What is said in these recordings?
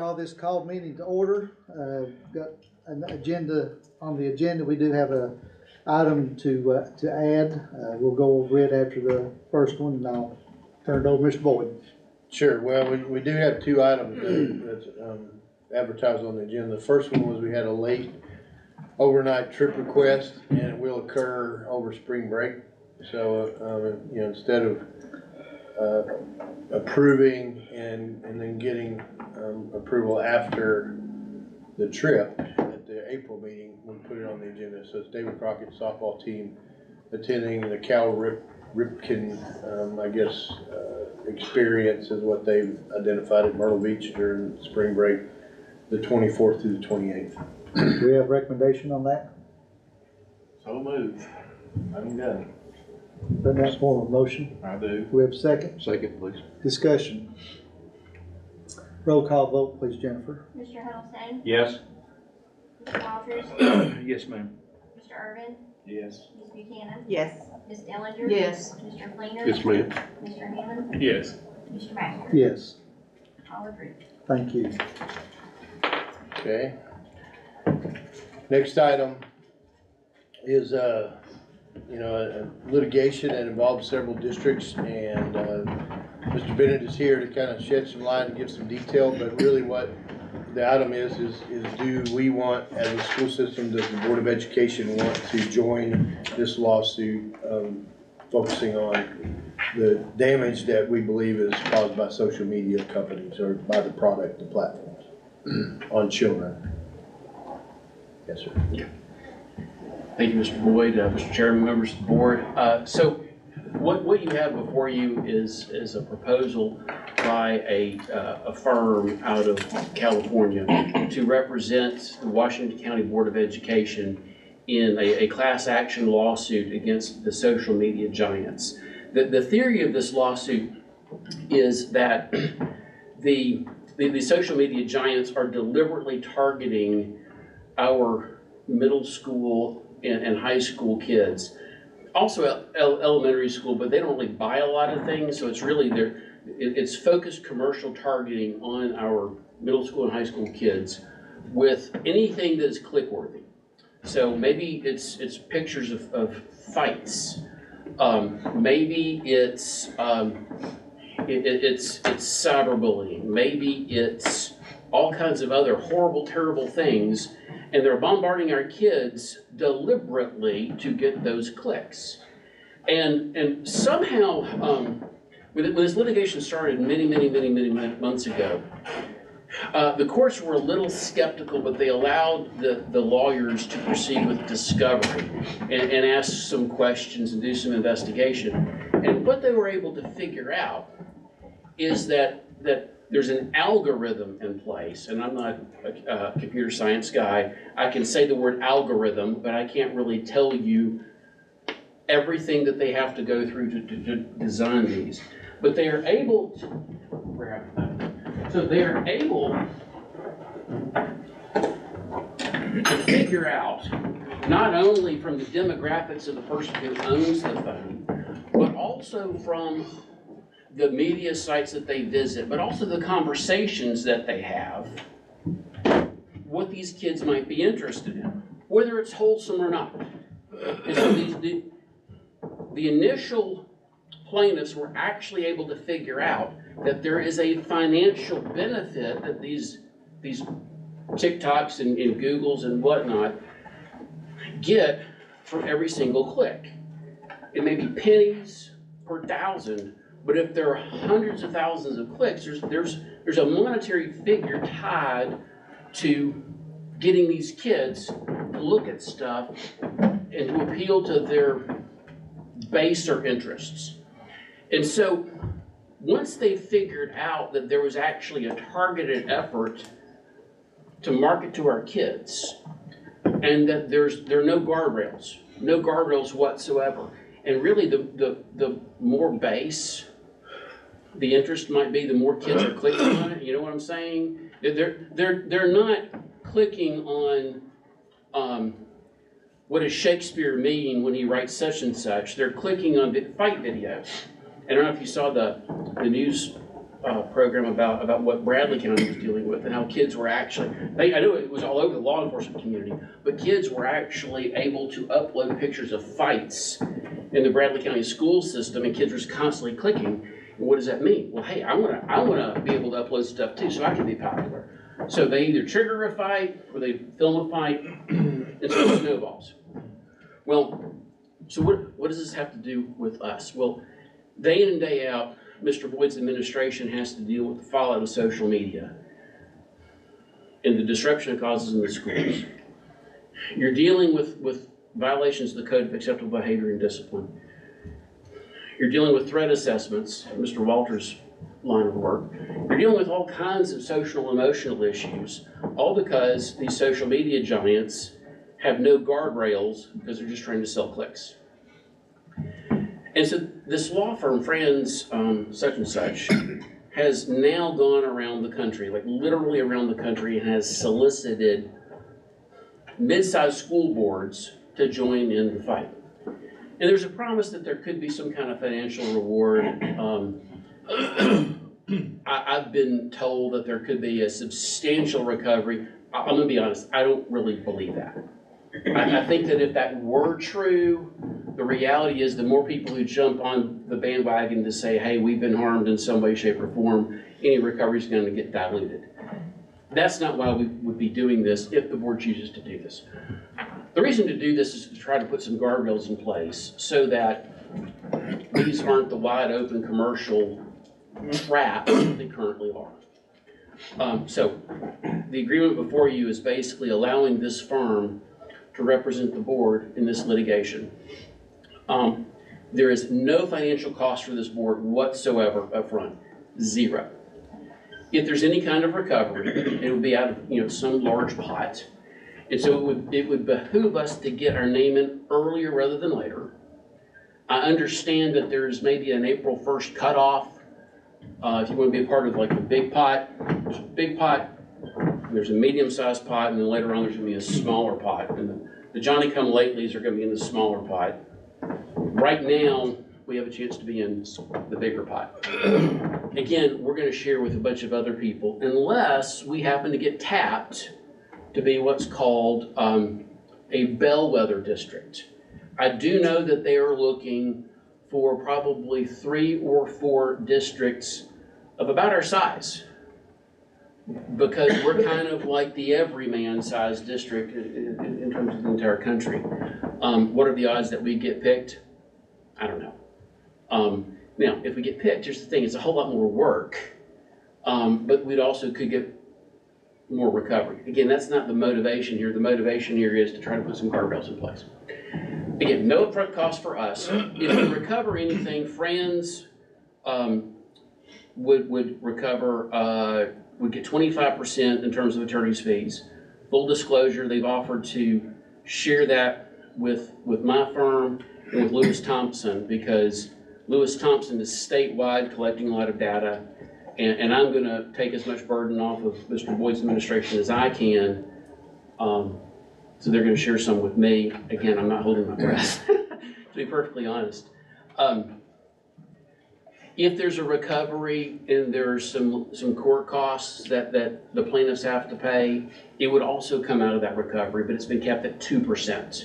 Call this called meeting to order. Got an agenda on the agenda. We do have a item to add. We'll go over it after the first one, and I'll turn it over to Mr. Boyd. Sure. Well, we do have two items that's advertised on the agenda. The first one was we had a late overnight trip request, and it will occur over spring break. So, instead of approving and then getting approval after the trip at the April meeting, we put it on the agenda. So it's David Crockett softball team attending the Cal Ripken, experience is what they've identified at Myrtle Beach during spring break, the 24th through the 28th. Do we have a recommendation on that? So moved. I'm done. Put that form of motion. I do. Do we have a second? Second, please. Discussion. Roll call vote, please, Jennifer. Mr. Huddleston? Yes. Mr. Walters? Yes, ma'am. Mr. Irvin? Yes. Ms. Buchanan? Yes. Ms. Dellinger? Yes. Mr. Fleener? Yes, ma'am. Mr. Hammond? Yes. Mr. Baxter? Yes. All approved. Thank you. Okay. Next item is a litigation that involves several districts, and Mr. Bennett is here to kind of shed some light and give some detail, but really what the item is do we want, as a school system, does the Board of Education want to join this lawsuit focusing on the damage that we believe is caused by social media companies or by the product, the platforms on children? Yes, sir. Yeah. Thank you, Mr. Boyd, Mr. Chairman, members of the board. So what you have before you is a proposal by a firm out of California to represent the Washington County Board of Education in a class action lawsuit against the social media giants. The theory of this lawsuit is that the social media giants are deliberately targeting our middle school and high school kids, also elementary school, but they don't really buy a lot of things, so it's really it's focused commercial targeting on our middle school and high school kids with anything that is click-worthy. So maybe it's pictures of fights, maybe it's cyberbullying, maybe it's all kinds of other horrible, terrible things. And they're bombarding our kids deliberately to get those clicks. And somehow, when this litigation started many months ago, the courts were a little skeptical, but they allowed the lawyers to proceed with discovery and ask some questions and do some investigation. And what they were able to figure out is that there's an algorithm in place, and I'm not a computer science guy. I can say the word algorithm, but I can't really tell you everything that they have to go through to design these. But they are able to, to figure out, not only from the demographics of the person who owns the phone, but also from the media sites that they visit, but also the conversations that they have, what these kids might be interested in, whether it's wholesome or not. And so the initial plaintiffs were actually able to figure out that there is a financial benefit that these TikToks and Googles and whatnot get from every single click. It may be pennies per thousand, but if there are hundreds of thousands of clicks, there's a monetary figure tied to getting these kids to look at stuff and to appeal to their baser interests. And so once they figured out that there was actually a targeted effort to market to our kids, and that there are no guardrails whatsoever, and really the more base the interest might be, the more kids are clicking on it. You know what I'm saying? They're not clicking on what does Shakespeare mean when he writes such and such. They're clicking on fight videos. I don't know if you saw the news program about what Bradley County was dealing with and how kids were actually, I know it was all over the law enforcement community, but kids were actually able to upload pictures of fights in the Bradley County school system, and kids were just constantly clicking. And what does that mean? Well, hey, I wanna be able to upload stuff too, so I can be popular. So they either trigger a fight or they film a fight, and so it snowballs. Well, so what does this have to do with us? Well, day in and day out, Mr. Boyd's administration has to deal with the fallout of social media and the disruption it causes in the schools. You're dealing with violations of the Code of Acceptable Behavior and Discipline. You're dealing with threat assessments, Mr. Walters' line of work. You're dealing with all kinds of social and emotional issues, all because these social media giants have no guardrails because they're just trying to sell clicks. And so this law firm, Franz such and such, has now gone around the country, like literally around the country, and has solicited mid-sized school boards to join in the fight. And there's a promise that there could be some kind of financial reward. I've been told that there could be a substantial recovery. I'm gonna be honest, I don't really believe that. I think that if that were true, the reality is the more people who jump on the bandwagon to say, hey, we've been harmed in some way, shape, or form, any recovery is going to get diluted. That's not why we would be doing this if the board chooses to do this. The reason to do this is to try to put some guardrails in place so that these aren't the wide open commercial traps that they currently are. So the agreement before you is basically allowing this firm to represent the board in this litigation. There is no financial cost for this board whatsoever up front, zero. If there's any kind of recovery, it would be out of some large pot. And so it would behoove us to get our name in earlier rather than later. I understand that there's maybe an April 1st cutoff. If you want to be a part of like the big pot, there's a big pot, there's a medium-sized pot, and then later on there's going to be a smaller pot. And the Johnny-come-latelys are going to be in the smaller pot. Right now, we have a chance to be in the bigger pot. Again, we're going to share with a bunch of other people unless we happen to get tapped to be what's called a bellwether district. I do know that they are looking for probably 3 or 4 districts of about our size, because we're kind of like the everyman size district in terms of the entire country. What are the odds that we get picked? I don't know. Now, if we get picked, here's the thing, it's a whole lot more work, but we'd also could get more recovery. Again, that's not the motivation here. The motivation here is to try to put some guardrails in place. Again, no upfront cost for us. If we recover anything, Franz would recover, would get 25% in terms of attorney's fees. Full disclosure, they've offered to share that with my firm and with Lewis Thompson, because Lewis Thompson is statewide collecting a lot of data, and I'm going to take as much burden off of Mr. Boyd's administration as I can. So they're going to share some with me. Again, I'm not holding my breath, to be perfectly honest. If there's a recovery and there's some court costs that the plaintiffs have to pay, it would also come out of that recovery, but it's been kept at 2%.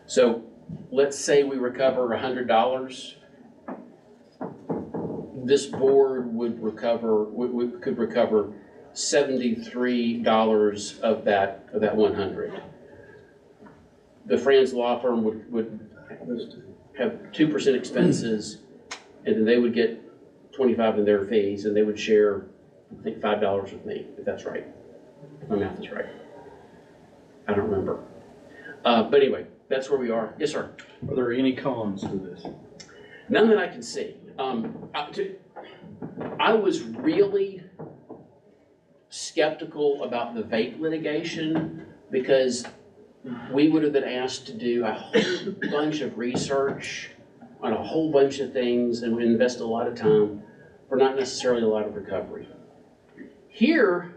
So let's say we recover $100. This board would recover, could recover $73 of that 100. The Franz law firm would have 2% expenses, and then they would get 25 in their fees, and they would share, I think, $5 with me, if that's right. If my math is right. I don't remember. But anyway, that's where we are. Yes, sir. Are there any cons to this? None that I can see. I was really skeptical about the vape litigation because we would have been asked to do a whole bunch of research on a whole bunch of things, and we invest a lot of time for not necessarily a lot of recovery. Here,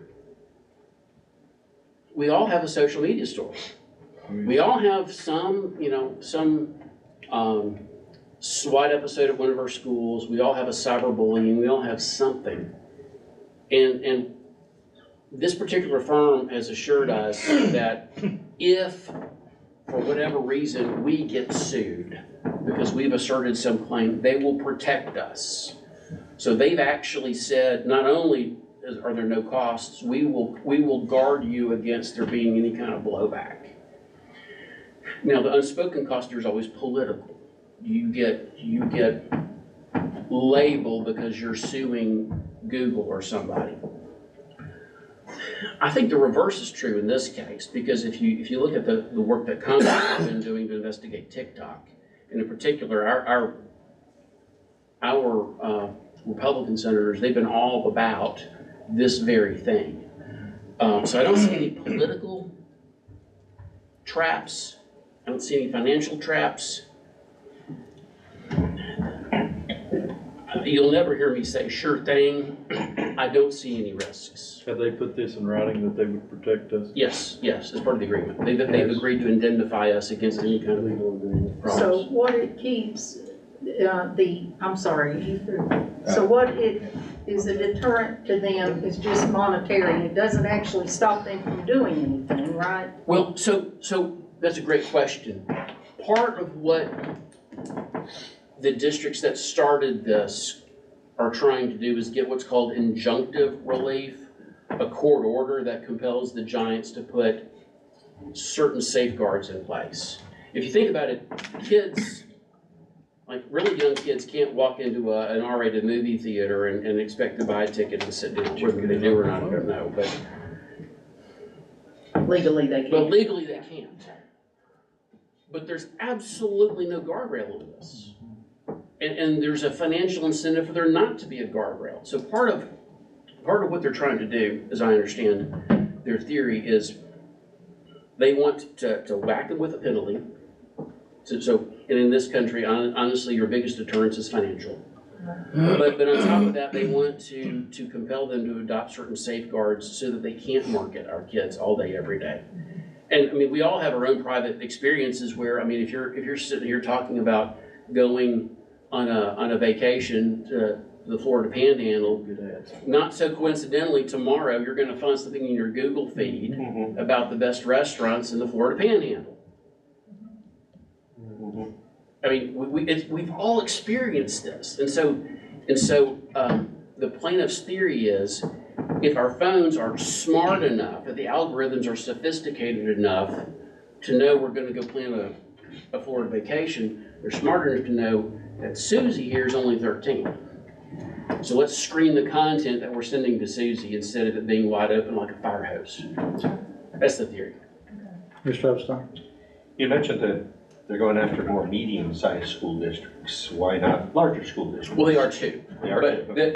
we all have a social media story. We all have some SWAT episode at one of our schools. We all have a cyberbullying. We all have something. And this particular firm has assured us that if, for whatever reason, we get sued because we've asserted some claim, they will protect us. So they've actually said, not only are there no costs, we will guard you against there being any kind of blowback. Now, the unspoken cost here is always political. You get labeled because you're suing Google or somebody. I think the reverse is true in this case, because if you look at the work that Congress has been doing to investigate TikTok, and in particular our Republican senators, they've been all about this very thing. So I don't see any political traps. I don't see any financial traps. You'll never hear me say, sure thing. I don't see any risks. Have they put this in writing that they would protect us? Yes, as part of the agreement. They've agreed to indemnify us against any kind of legal agreement So problems. what it keeps, I'm sorry, so what it is a deterrent to them is just monetary. It doesn't actually stop them from doing anything, right? Well, so that's a great question. Part of what the districts that started this are trying to do is get what's called injunctive relief, a court order that compels the giants to put certain safeguards in place. If you think about it, kids, like really young kids, can't walk into an R-rated movie theater and expect to buy a ticket and sit down. Whether they do or not, I don't know, but Legally, they But can't. legally, they can't. But there's absolutely no guardrail on this. And there's a financial incentive for there not to be a guardrail. So part of what they're trying to do, as I understand their theory, is they want to whack them with a penalty. So and in this country, honestly, your biggest deterrence is financial. But on top of that, they want to compel them to adopt certain safeguards so that they can't market our kids all day, every day. And I mean, we all have our own private experiences where, I mean, if you're sitting here talking about going on a vacation to the Florida Panhandle, not so coincidentally, tomorrow you're going to find something in your Google feed about the best restaurants in the Florida Panhandle. I mean, we've all experienced this, and so the plaintiff's theory is, if our phones are smart enough, if the algorithms are sophisticated enough to know we're going to go plan a Florida vacation, they're smart enough to know that Susie here is only 13. So let's screen the content that we're sending to Susie instead of it being wide open like a fire hose. That's the theory. Mr. Epstein? You mentioned that they're going after more medium-sized school districts. Why not larger school districts? Well, they are too. They are too.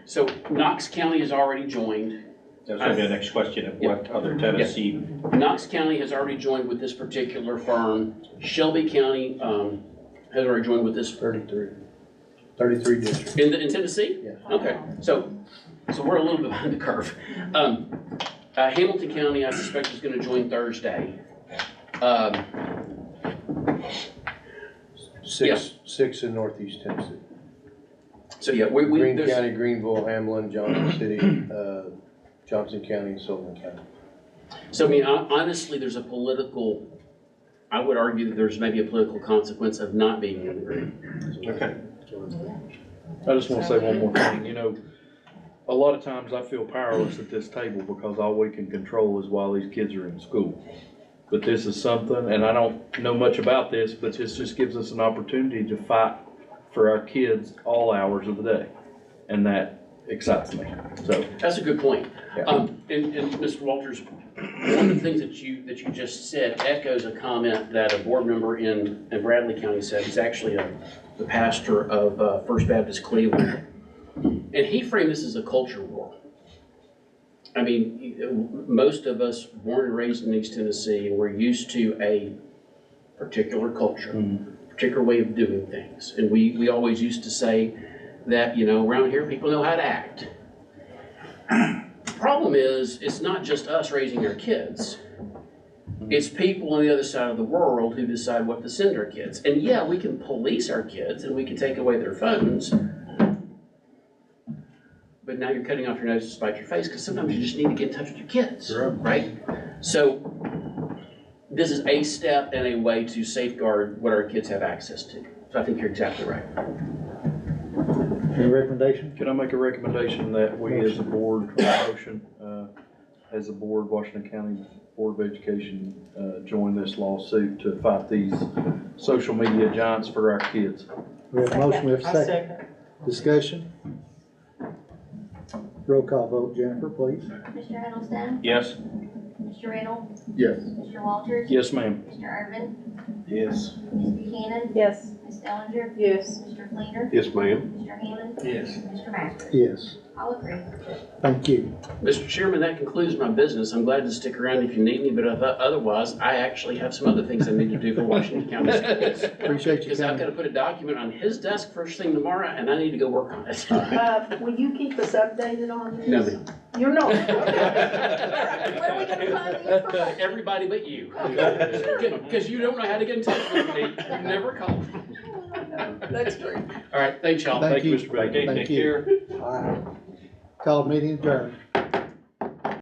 So Knox County has already joined. That's going to be the next question of what other Tennessee. Knox County has already joined with this particular firm. Shelby County has already joined with this. 33 districts. In Tennessee? Yeah. Okay, so we're a little bit behind the curve. Hamilton County, I suspect, is going to join Thursday. Six in Northeast Tennessee. So yeah, Greene there's- County, Greenville, Hamlin, Johnson City, Johnson County, and Sullivan County. So I mean, honestly, there's a political, I would argue that there's maybe a political consequence of not being in the group. Okay. I just want to say one more thing. You know, a lot of times I feel powerless at this table because all we can control is while these kids are in school. But this is something, and I don't know much about this, but this just gives us an opportunity to fight for our kids all hours of the day. And that excites me. So That's a good point. Yeah. And Mr. Walters, one of the things that you just said echoes a comment that a board member in Bradley County said. He's actually the pastor of First Baptist Cleveland. And he framed this as a culture war. I mean, most of us born and raised in East Tennessee, and we're used to a particular culture, particular way of doing things. And we always used to say that, you know, around here people know how to act. The problem is, it's not just us raising our kids. It's people on the other side of the world who decide what to send our kids. And yeah, we can police our kids and we can take away their phones. but now you're cutting off your nose to spite your face, because sometimes you just need to get in touch with your kids, right? So this is a step and a way to safeguard what our kids have access to. So I think you're exactly right. Any recommendation? Can I make a recommendation that we as a board, motion, as a board, Washington County Board of Education, join this lawsuit to fight these social media giants for our kids? We have a motion, we have a second. Discussion? Roll call vote, Jennifer, please. Mr. Hiddleston? Yes. Mr. Riddle? Yes. Mr. Walters? Yes, ma'am. Mr. Irvin? Yes. Ms. Buchanan? Yes. Ms. Dellinger? Yes. Mr. Fleener? Yes, ma'am. Mr. Hammond? Yes. Mr. Masters? Yes, All agree. thank you. Mr. Chairman, that concludes my business. I'm glad to stick around if you need me, but otherwise, I actually have some other things I need to do for Washington County Schools. Appreciate you Because I've got coming. to put a document on his desk first thing tomorrow, and I need to go work on it. Will you keep us updated on this? No, ma'am. You're not? Where are we gonna find the information? Everybody but you. Because you don't know how to get in touch with me. You never call. That's true. All right, thanks, y'all. Thank you. Mr. Baker. Thank Take you. care. All right. Call meeting adjourned.